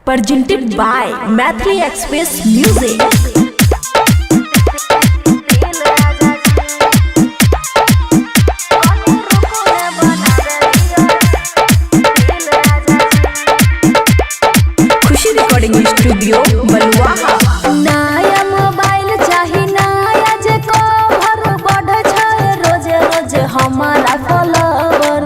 presented by Mathli Express Music. Khushi recording studio Baluaha. नया mobile चाही नया जे कवर बढ़ छै रोज रोज हमारा फॉलोवर।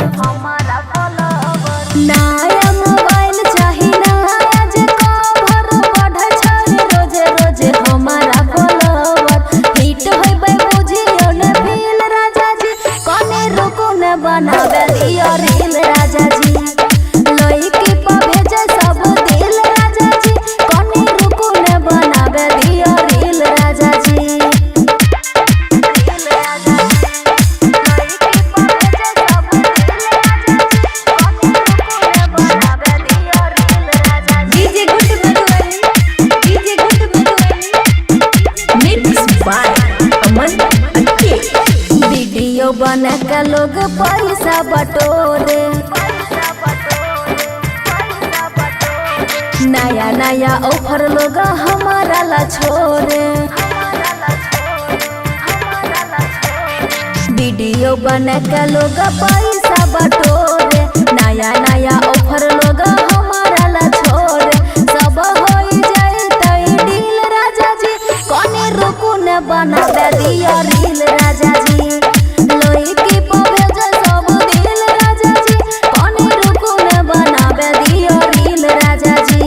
नया मोबाइल चाही नया जे कवर बढ़ छै रोज रोज हमारा फॉलोवर। हिट होइबे बुझियो न फील राजा जी कने रुको न बनावे दियो रील राजा जी। लइकी पे भेजे सब दिल राजा जी कने रुको न बनावे दियो रील राजा जी। रील राजा जी लइकी पे भेजे सब दिल राजा जी कने रुको न बनावे दियो रील राजा जी। DJ good Madhubani Mixed by अमन अक्के। वीडियो बना के लोग पैसा बटोरे। नया नया ऑफर लोग हमारा ला छोरे। वीडियो बना के लोग पैसा बटोरे। नया नया ऑफर लोग हमारा ला छोरे। सब होई जाए तई डील राजा जी कने रुको न बनावे दियो रील राजा जी। लइकी पे भेजे सब दिल राजा जी कने रुको न बनावे दियो रील राजा जी।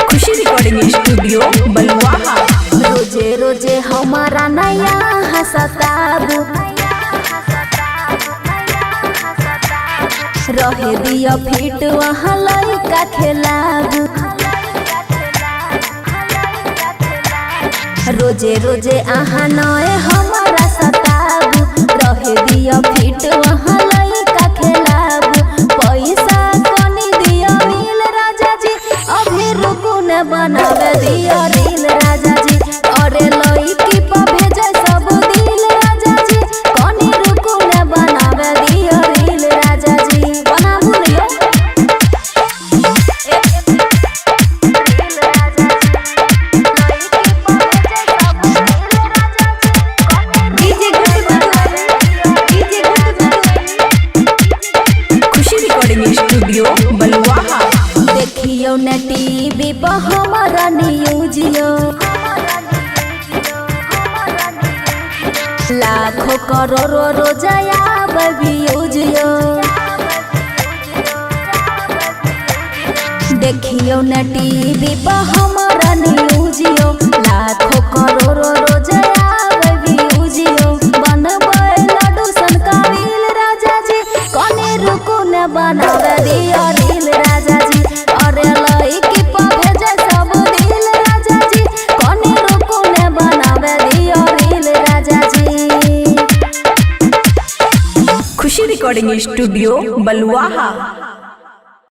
खुशी रिकॉर्डिंग स्टूडियो बलुआहा। रोजे रोजे हमारा नया हसताबू रहे दिया फिट वहाँ लइका खेलाबू। रोजे रोजे आहा नए हमारा सताबू रहे दिया फिट वहाँ लइका खेलाबू। पैसा कनी दिया रील राजा जी अभी रुको न बनावे दिया रील राजा जी। अरे लइकी पे भेजे सब दिल राजा जी कनी रुको न बनावे दिया रील राजा जी। बनाबू लियो रील राजा जी लइकी पे भेजे सब दिल राजा जी खुशी रिकॉर्डिंग स्टूडियो बलुआहा। देखियो न टीवी पे हमारा न्यूजियो। लाखों करोड़ों रोजाया व्यूजियो। देखियो न टीवी पे हमारा न्यूजियो। लाखों करोड़ों रोजाया व्यूजियो। बनबे लड्डू सन का रील राजा जी कने रुको न बनावे दियो रील राजा जी। अरे लइकी पे भेजे सब दिल राजा जी कने रुको न बनावे दियो रील राजा जी। खुशी रिकॉर्डिंग स्टूडियो बलुआहा।